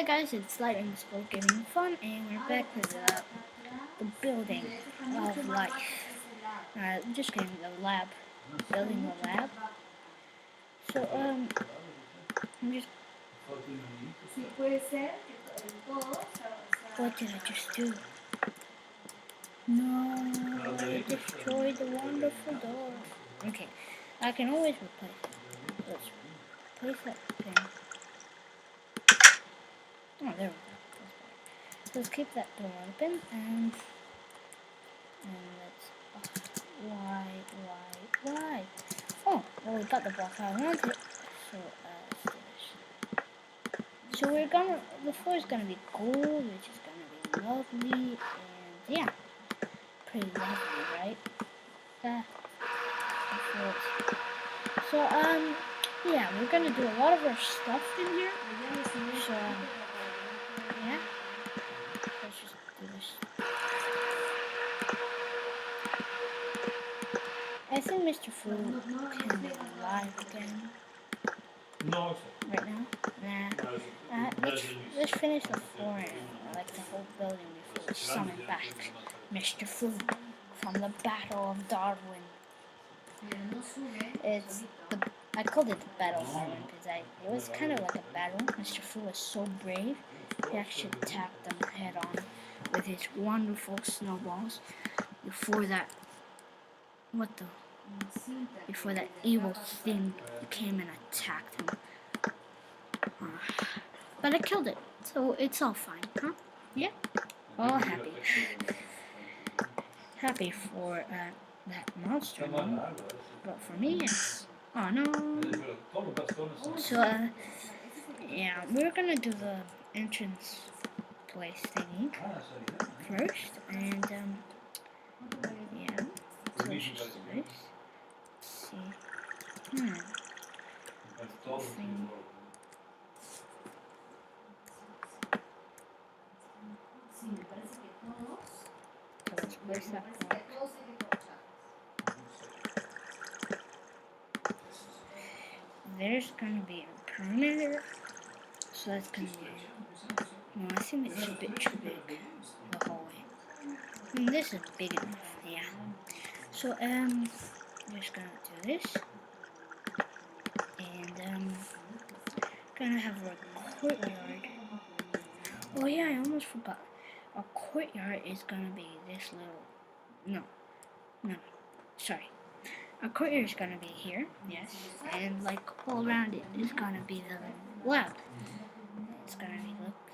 Hi guys, it's Lightning School Gaming Fun, and we're back with the building of life. Just kidding, the lab. Building the lab. So, I'm just... What did I just do? No, I destroyed the wonderful door. Okay, I can always replace it. Let's replace that thing. Oh, there we go. Let's keep that door open, and let's... Why? Oh, well, we got the block I wanted. So, so we're gonna... The floor is gonna be gold, which is gonna be lovely, and yeah. Pretty lovely, right? So, yeah, we're gonna do a lot of our stuff in here. So, yeah. Let's just do this. I think Mr. Fu can be alive again. No. Right now? Nah. Let's finish the floor and like the whole building before we summon back Mr. Fu from the Battle of Darwin. I called it the Battle of Darwin because it was kind of like a battle. Mr. Fu was so brave. He actually attacked them head on with his wonderful snowballs before that evil thing came and attacked him. But I killed it, so it's all fine, huh? Yeah? All happy. Happy for that monster, no? But for me, it's... Oh, no. So, yeah, we're gonna do the entrance place thingy first, and, yeah. So let's just do this. Let's see. Let's place that block. There's gonna be a perimeter, so that's gonna be... No, I think it's a bit too big, the hallway. This is big enough, yeah. So, just gonna do this. And, gonna have a courtyard. Oh yeah, I almost forgot. Our courtyard is gonna be this little... No. Sorry. Our courtyard is gonna be here, yes. And like all around it is gonna be the lab.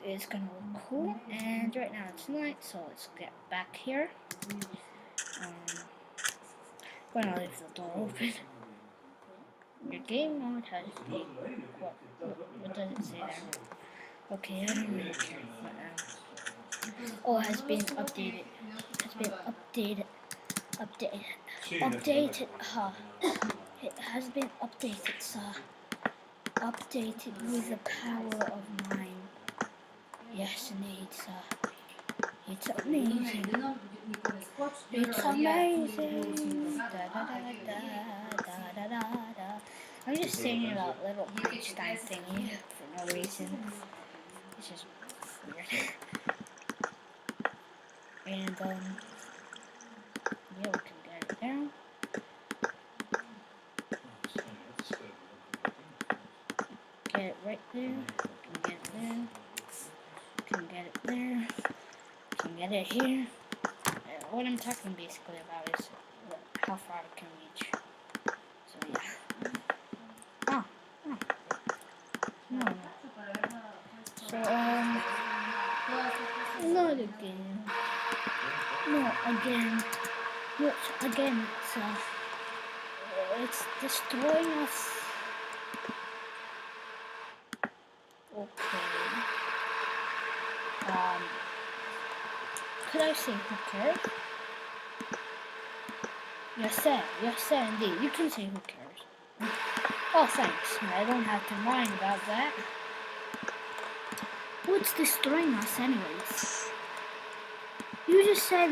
It's gonna look cool. And right now it's night, so let's get back here. I'm gonna leave the door open. Your game mode has been... What does it say there? Okay, I don't really care. Oh, has been updated. Updated, huh? It has been updated, sir. Updated with the power of mine. Yes, indeed, sir. It's amazing. It's amazing. I'm just singing about little Einstein thingy for no reason. It's just weird. And, yeah, we can get it down. Get it right there. We can get it there. Can get it there. Can get it here. What I'm talking basically about is how far it can reach. So, yeah. No. So, not again. No, again. Not again. It's destroying us. Okay. Could I say who cares? Yes, sir, indeed. You can say who cares. Oh, thanks. I don't have to mind about that. What's destroying us, anyways? You just said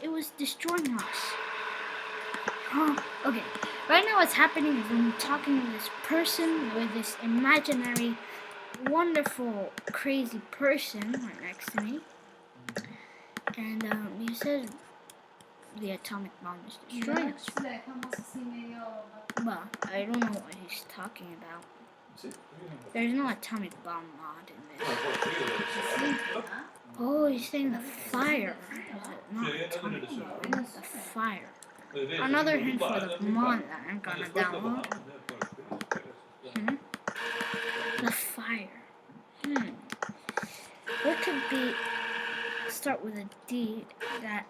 it was destroying us. Huh? Okay. Right now what's happening is I'm talking to this person with this imaginary wonderful, crazy person right next to me, and he says the atomic bomb is destroying us. Well, I don't know what he's talking about. There's no atomic bomb mod in this. Oh, he's saying the fire. Not atomic bomb, the fire. Another hint for the mod that I'm gonna download. The fire. What could be start with a D that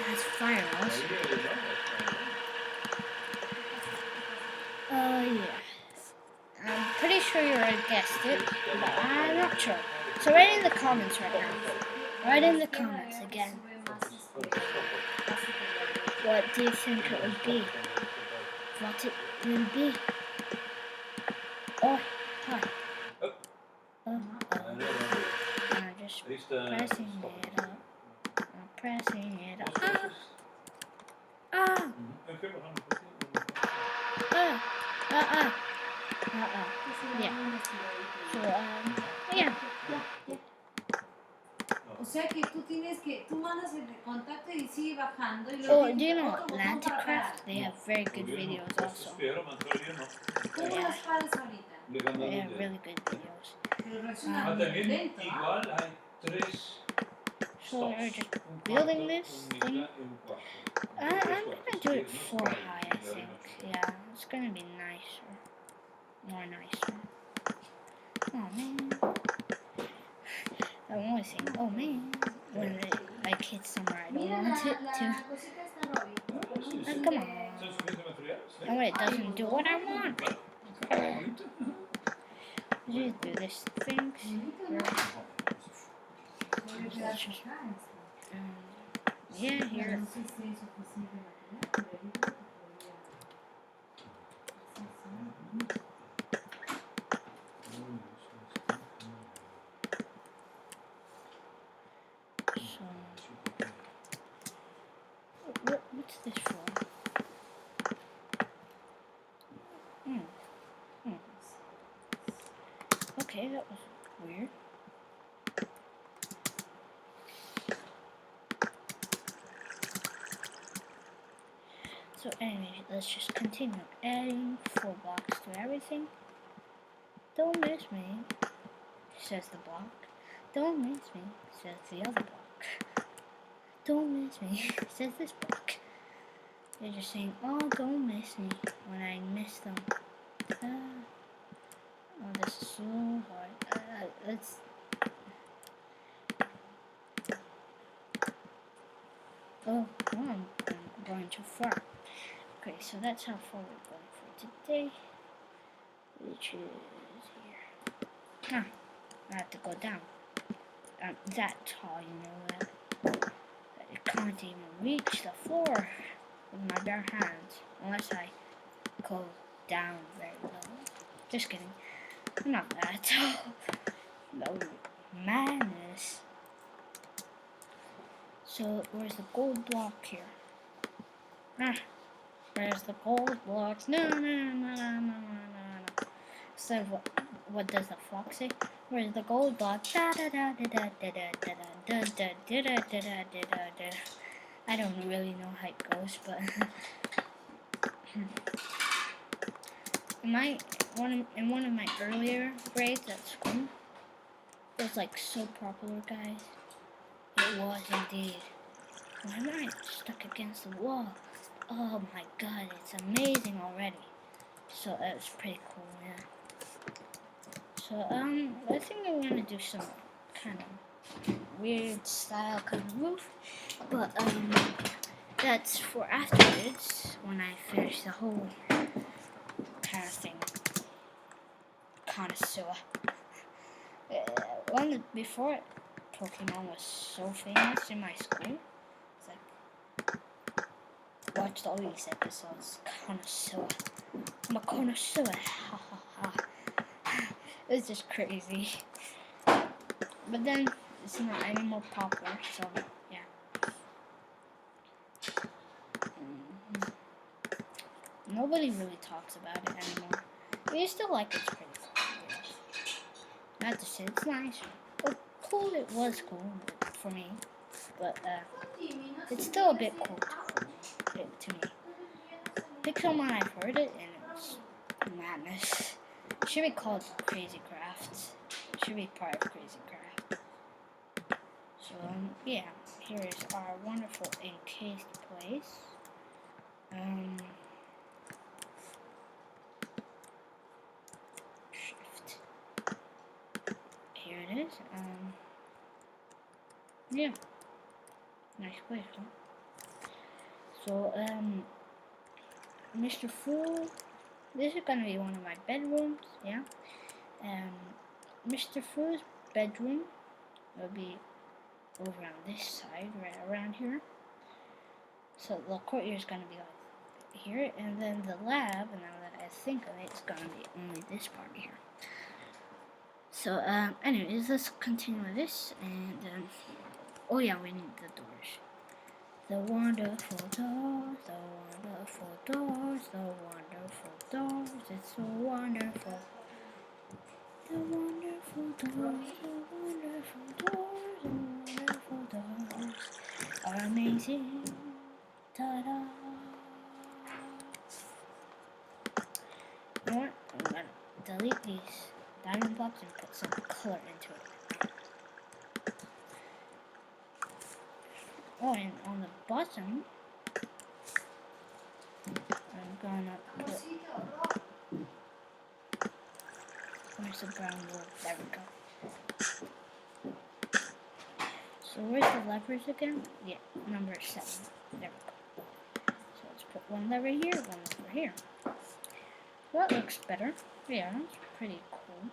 has fire also? Yeah. I'm pretty sure you already guessed it, but I'm not sure. So write in the comments right now. Write in the comments again. What do you think it would be? What it will be? Oh, hi. I'm just pressing it up. I'm pressing it up. Yeah. So, yeah. O sea que tú mandas el contacto y sigue bajando. Oh, do you know Atlanticraft? They have very good videos also. ¿Cómo las paras ahorita? They have really good videos. Pero reacciona lento, So we're just building this thing. I'm gonna do it 4 high, I think. Yeah, it's gonna be nicer. More nicer. Oh man. I'm always saying, oh man, when it like hits somewhere I don't want it to. Oh, come on. And when it doesn't do what I want. Just do this thing. Yeah, here. What's this for? Okay, that was weird. So anyway, let's just continue adding 4 blocks to everything. Don't miss me, says the block. Don't miss me, says the other block. Don't miss me, says this block. They're just saying, oh, don't miss me when I miss them. Oh, this is so hard. Let's... Oh, I'm going too far. Okay, so that's how far we're going for today. Which is here. I have to go down. I'm that tall, you know that. I can't even reach the floor with my bare hands unless I go down very low. Just kidding. I'm not that tall. No madness. So where's the gold block here? Where's the gold blocks? No. So what does the fox say? Where's the gold block? Da da da da da da da da da da da da da da. I don't really know how it goes, but in one of my earlier grades at school, it was like so popular, guys. It was indeed. Why am I stuck against the wall? Oh my god, it's amazing already. So that was pretty cool, yeah. So I think I'm gonna do some kind of weird style kind of roof, but that's for afterwards when I finish the whole kind of thing. Connoisseur. Before Pokemon was so famous in my school, it's like watched all these episodes. Connoisseur. I'm a connoisseur. Ha ha ha. It's just crazy. But then it's not any more popular, so yeah. Nobody really talks about it anymore. We used to like it pretty cool. I have to say, it's nice. Oh, cool, it was cool for me. But, it's still a bit cold to me. Pixelmon, I've heard it, and it was madness. It should be called Crazy Crafts. It should be part of Crazy Craft. So, yeah, here is our wonderful encased place. Shift. Here it is. Yeah. Nice place, huh? So, Mr. Fu, this is gonna be one of my bedrooms, yeah. Mr. Fu's bedroom will be over on this side, right around here. So the courtyard is gonna be like here, and then the lab, and now that I think of it, it's gonna be only this part here. So, anyways, let's continue with this, and, oh yeah, we need the doors. The wonderful doors, the wonderful doors, the wonderful doors, it's so wonderful. The wonderful doors, the wonderful doors, the wonderful doors are amazing. Ta-da! You know what? I'm gonna delete these diamond blocks and put some color into it. Oh, and on the bottom, I'm gonna put. Where's the brown wool? There we go. So where's the levers again? Yeah, number 7. There we go. So let's put one lever here, one lever here. That looks better. Yeah, that's pretty cool.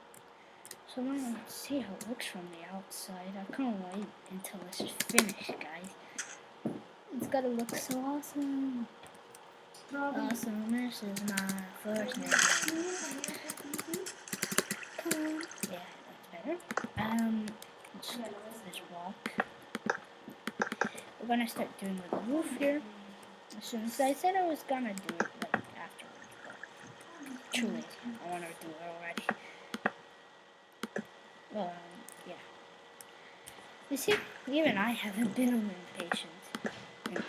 So now let's see how it looks from the outside. I can't wait until this is finished, guys. It's gotta look so awesome. Awesome, this is my first name. Yeah, that's better. Let's walk. We're gonna start doing the roof here. As soon as I said I was gonna do it like afterwards, but too late. I wanna do it already. Well, yeah. You see, even I haven't been impatient in me.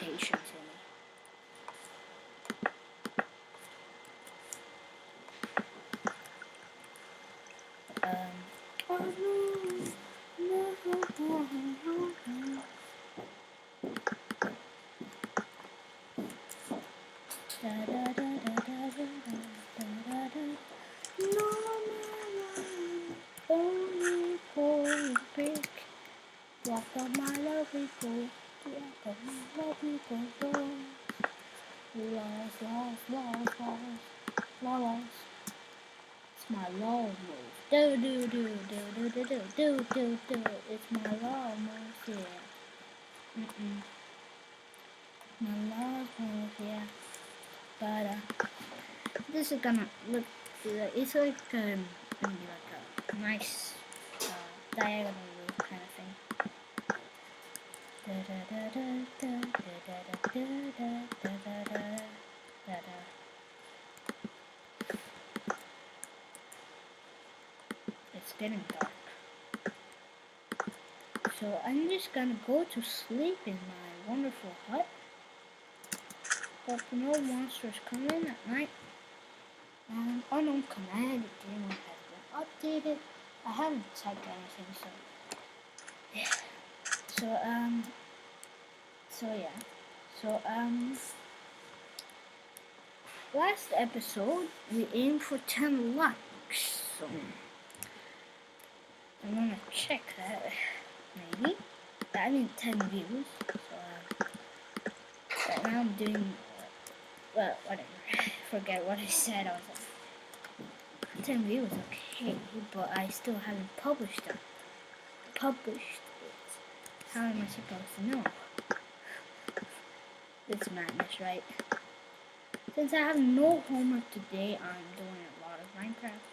Walk on my lovely boat, walk on my lovely boat. Lost, it's my lawn move. Do do do do do do do do do do. It's my lawn move, yeah. My lawn move, yeah. But this is gonna look. It's like gonna be like a nice diagonal roof kind of thing. Da da da da da da da da da da da da. It's getting dark. So I'm just gonna go to sleep in my wonderful hut. Hope no monsters come in at night. Unknown command game has been updated. I haven't typed anything, so yeah. Last episode we aimed for 10 likes, so I'm gonna check that, maybe. I mean 10 views, so right now I'm doing, well, whatever, forget what I said. I was like, 10 views, okay, but I still haven't published it. How am I supposed to know? It's madness, right? Since I have no homework today, I'm doing a lot of Minecraft.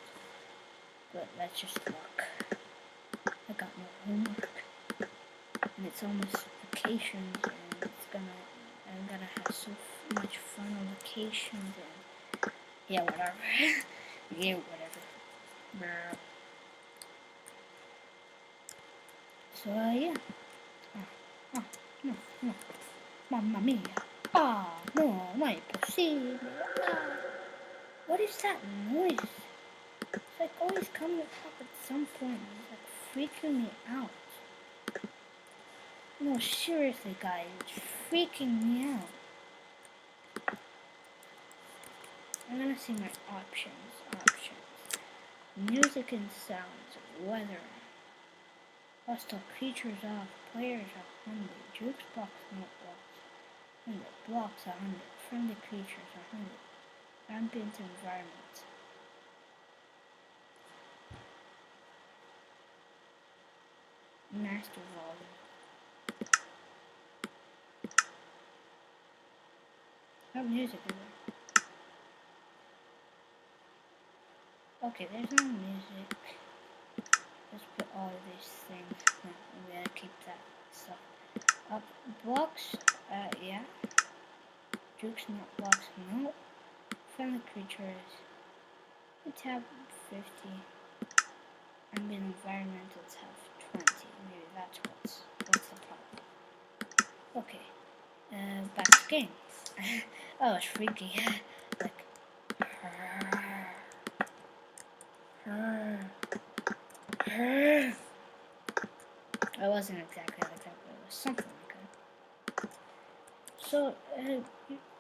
But that's just luck. I got no homework. And it's almost vacations, and I'm gonna have so much fun on vacations, and yeah, whatever. Yeah, whatever. So yeah. No, no. Mamma mia. Ah, no, no è possibile. Ah. What is that noise? It's like always coming up at some point. It's like freaking me out. No, seriously, guys, it's freaking me out. I'm gonna see my options. Music and sounds, weather. Hostile creatures off, players 100, jukebox not blocks, 100, blocks 100, friendly creatures 100, ambient environment. Master volume. What music is there? Okay, there's no music. Let's put all of these things. No, we gotta keep that stuff. Up blocks, yeah. Jukes not blocks, no. Friendly creatures. Let's have 50. Ambient environment, let's have 20. Maybe that's what's the problem. Okay. Back to game. Oh, it's freaky. Like, it wasn't exactly like that, but it was something like that. So,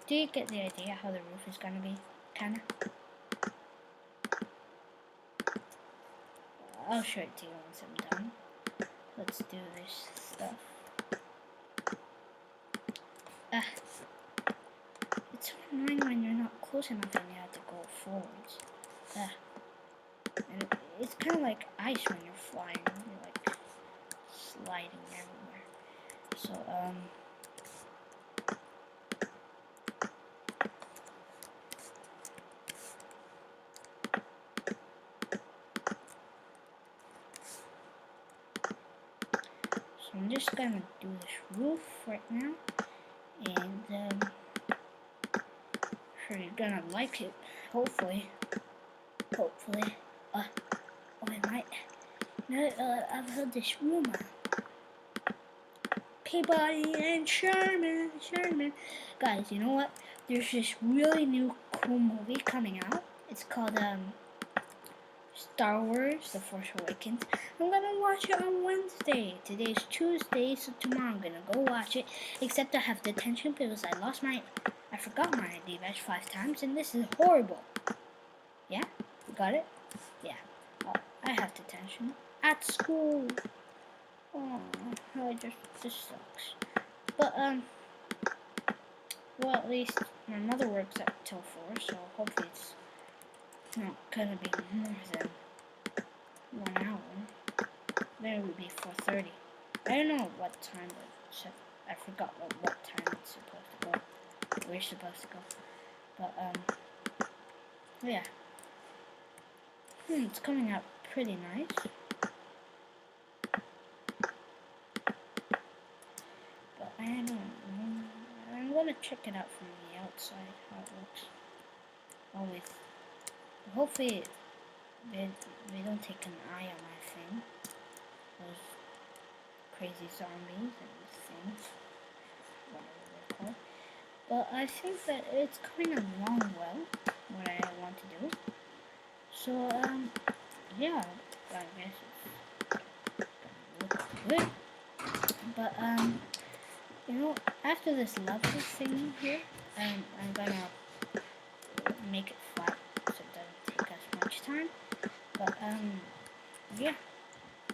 do you get the idea how the roof is gonna be? Kinda. I'll show it to you once I'm done. Let's do this stuff. It's so annoying when you're not close enough and you have to go forwards. And it's kind of like ice when you're flying. You're like sliding everywhere. So, I'm just gonna do this roof right now, and sure you're gonna like it. Hopefully. Oh, I might. No, I've heard this rumor. Peabody and Sherman. Guys, you know what? There's this really new cool movie coming out. It's called Star Wars: The Force Awakens. I'm gonna watch it on Wednesday. Today's Tuesday, so tomorrow I'm gonna go watch it. Except I have detention because I forgot my ID badge 5 times, and this is horrible. Yeah, you got it? Yeah. I have detention at school. Oh, this sucks. But well, at least my mother works up till 4, so hopefully it's not gonna be more than 1 hour. Then it would be 4:30. I don't know what time, but I forgot what time it's supposed to go. We're supposed to go. But yeah. It's coming out pretty nice. But I don't know. I'm gonna check it out from the outside how it looks. Always. Hopefully they don't take an eye on my thing. Those crazy zombies and things. Whatever they're called. But I think that it's coming along well, what I want to do. So, yeah, I guess it's gonna look good. But, you know, after this level thing here, I'm gonna make it flat so it doesn't take us much time. But, yeah,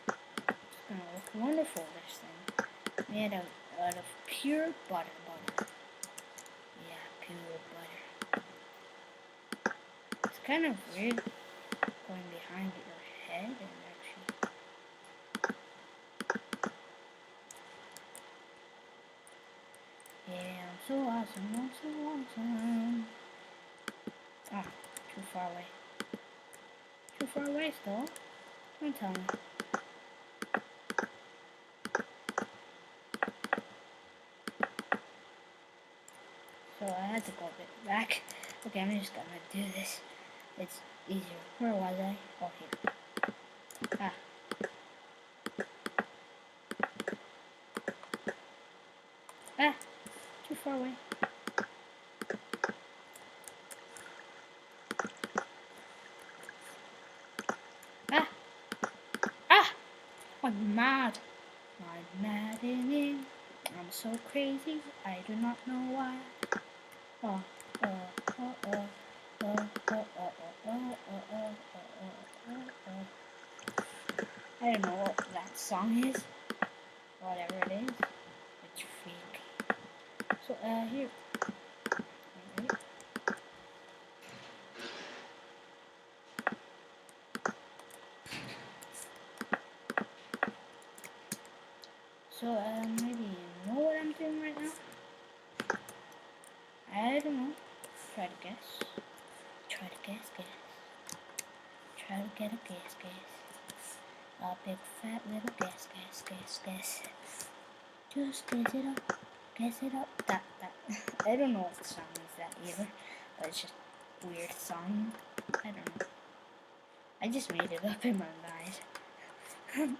it's gonna look wonderful, this thing. Made out of pure butter. Yeah, pure butter. It's kind of weird going behind your head and actually. Yeah, I'm so awesome. Ah, too far away. Too far away still. Don't tell me. So I had to go a bit back. Okay, I'm just gonna do this. It's easier. Where was I? Oh, here. far away. Ah! Ah! I'm mad. I'm maddening. I'm so crazy. I do not know why. Oh, oh, oh, oh, oh, oh, oh, oh, oh, oh, oh, oh, oh. I don't know what that song is. Whatever it is. It's freaky. So, here. Alright. So, maybe you know what I'm doing right now? I don't know. Try to guess. Try to guess. Try to get a guess. A big fat little guess. Just guess it up. That. I don't know what song is that either. But it's just a weird song. I don't know. I just made it up in my mind.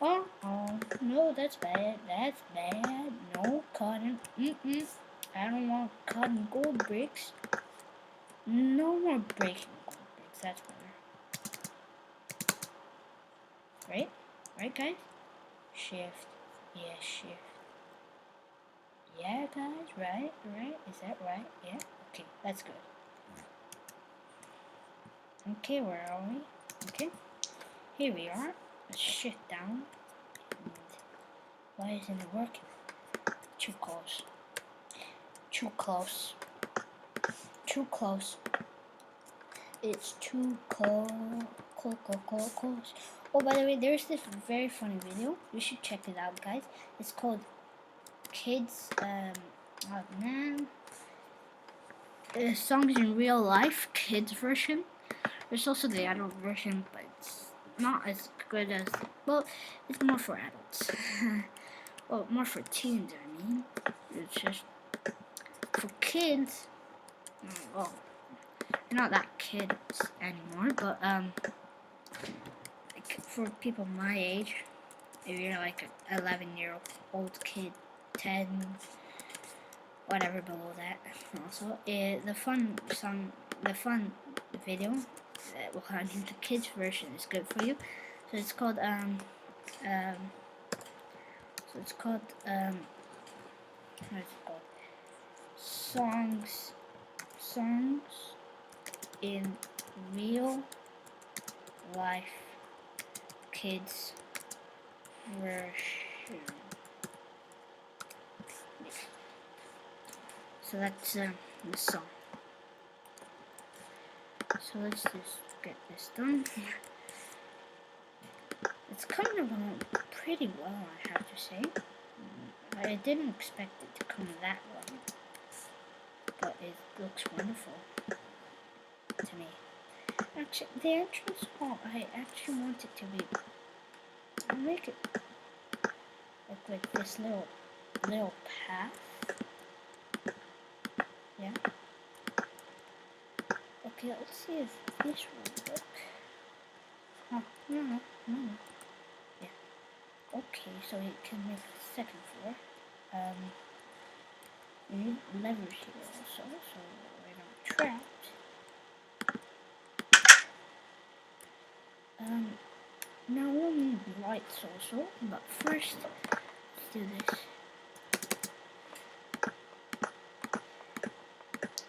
Oh, no, that's bad. No, cotton. I don't want cotton gold bricks. No more breaking gold bricks. That's better. Right? Right, guys? Shift. Yeah, shift. Yeah, guys. Right? Is that right? Yeah? Okay, that's good. Okay, where are we? Okay. Here we are. Let's shift down. And why isn't it working? Too close. It's too close. Oh, by the way, there's this very funny video. You should check it out, guys. It's called Kids, oh man. Songs in Real Life, kids version. There's also the adult version, but it's not as good as, well, it's more for adults. Well, more for teens, I mean. It's just, for kids, well, you're not that kids anymore, but, like for people my age, if you're like an 11-year-old kid, 10, whatever below that, also, the fun video, well, I mean, the kids version is good for you. So it's called, what is it called? Songs in Real Life Kids version. So that's the song. So let's just get this done here. It's kind of pretty well, I have to say. I didn't expect it to come that well, but it looks wonderful to me. Actually, the entrance hall, I actually want it to be, I'll make it look like this little path. Yeah. Okay, let's see if this will work. Oh, no. Yeah. Okay, so you can make a second floor. We need levers here also, so we're not trapped. Now we'll need lights also, but first, let's do this.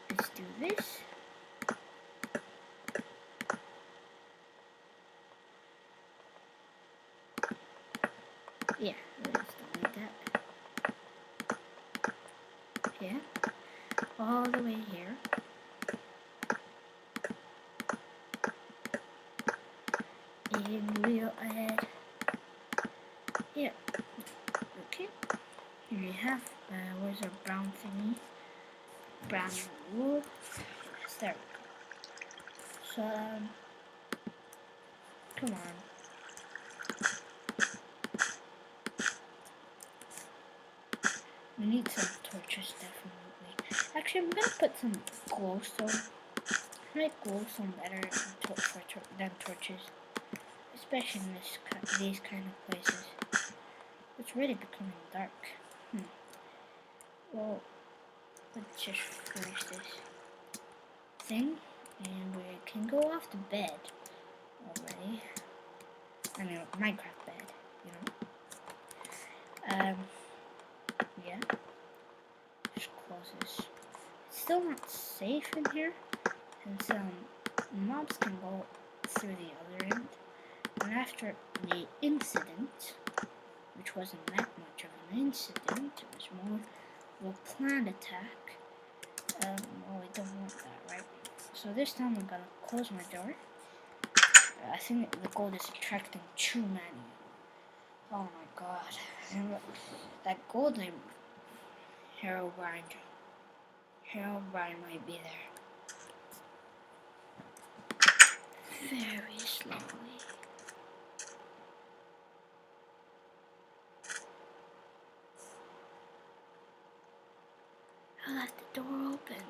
Let's do this. Yeah, let's delete that. Yeah, all the way here. And we'll add, yeah, okay. Here we have, where's our brown thingy? Brown wood. Yes, there we go. So, come on. We need some torches, definitely. Actually, I'm gonna put some glowstone. I like glowstone better than torches, especially in these kind of places. It's really becoming dark. Well, let's just finish this thing, and we can go off to bed already. I mean, Minecraft bed, you know. Yeah. Just close this. It's still not safe in here, since mobs can go through the other end. And after the incident, which wasn't that much of an incident, it was more of a planned attack. Well, we don't want that, right? So this time I'm gonna close my door. I think the gold is attracting too many. Oh my god. And look, that golden Herobrine might be there. Very slowly. I left the door open.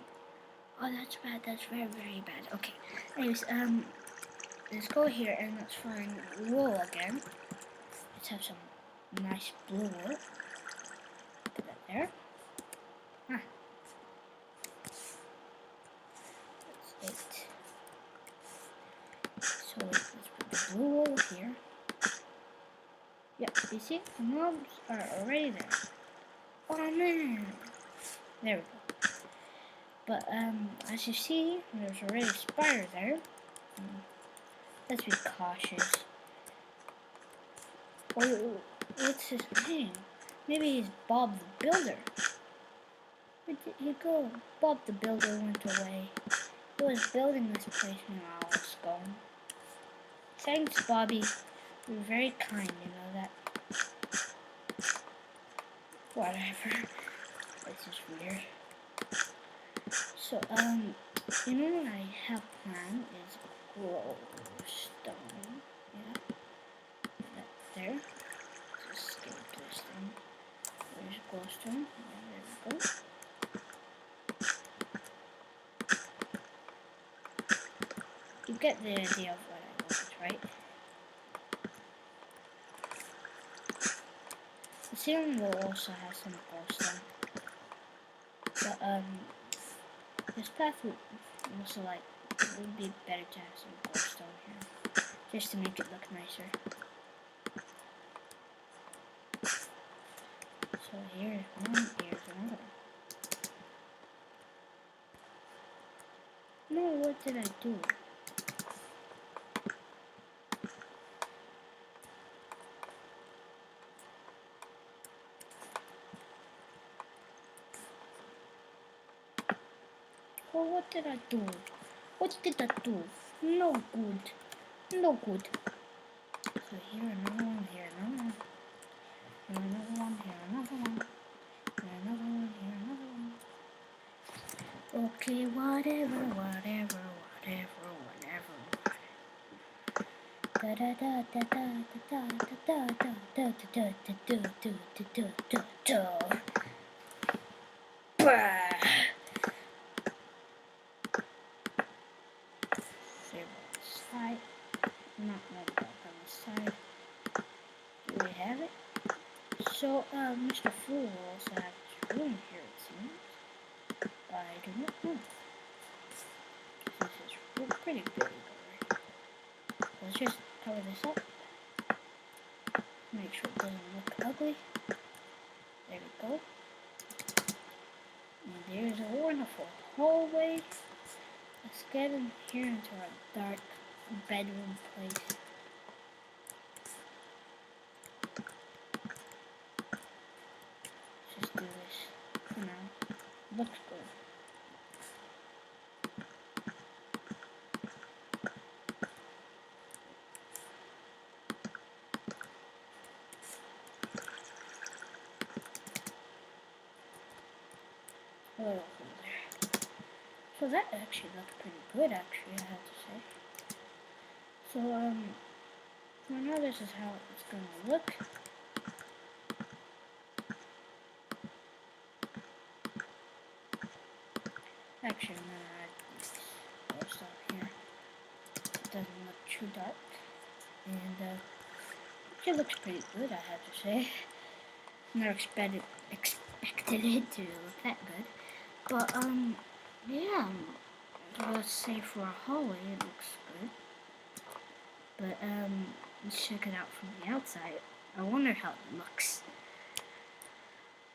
Oh, that's bad. That's very, very bad. Okay. Anyways, let's go here and let's find wool again. Let's have some nice blue wool. Put that there. Ah. That's it. So let's put the blue wool here. Yep, you see? The mobs are already there. Oh man! There we go. But as you see, there's already a spider there. Let's be cautious. Oh, what's his name? Maybe he's Bob the Builder. Where did he go? Bob the Builder went away. He was building this place while I was gone. Thanks, Bobby. You're very kind, you know that. Whatever. This is weird. So, you know what I have planned is glowstone. Yeah. That there. Just skip this thing. There's glowstone. Yeah, there we go. You get the idea of what I want, right? The ceiling will also have some glowstone. But, this path would also, like, it would be better to have some glowstone here. Just to make it look nicer. So here's one, here's another. No, what did I do? Oh, what did I do? What did I do? No good. No good. So here another one, here another one. Here another one, here another one. Here another one, here another one. Okay, whatever, whatever, whatever, whatever. Da da da da da da da da da da da da da da da. Bah. Side, not one block on the side. Do we have it? So, Mr. Fool will also have his room here, it seems. I do not know. This is pretty big already. Let's just cover this up. Make sure it doesn't look ugly. There we go. And there's a wonderful hallway. Let's get in here into our dark bedroom place. Just do this for now. Looks good. A little from there. So that actually looked pretty good, actually, I have to say. So, for now this is how it's gonna look. Actually, I'm gonna add this stuff here. It doesn't look too dark. And, it looks pretty good, I have to say. Never expected expected it to look that good. But, yeah, let's say for a hallway it looks good. But, let's check it out from the outside. I wonder how it looks.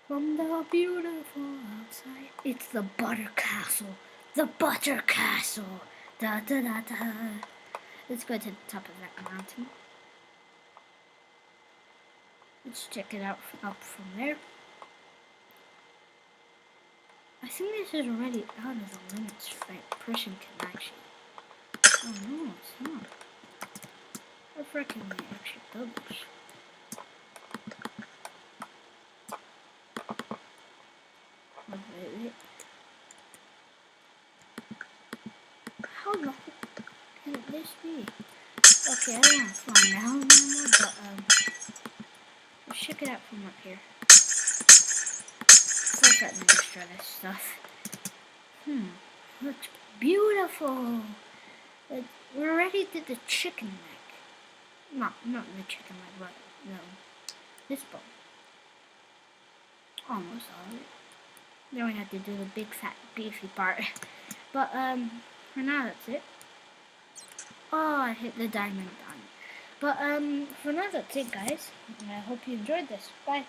From the beautiful outside, it's the Butter Castle. The Butter Castle. Da da da da. Let's go to the top of that mountain. Let's check it out up from there. I think this is already out of the limits that a person can actually. Oh no, it's not. I reckon we actually build this. Wait. How long can this be? Okay, I don't want to fly now anymore, but let's check it out from up here. Like that extra stuff. Looks beautiful. Like, we already did the chicken leg. Not the chicken leg, but no, this bone. Almost all of it. Then we have to do the big fat beefy part. But for now that's it. Oh, I hit the diamond on. But for now that's it, guys. I hope you enjoyed this. Bye.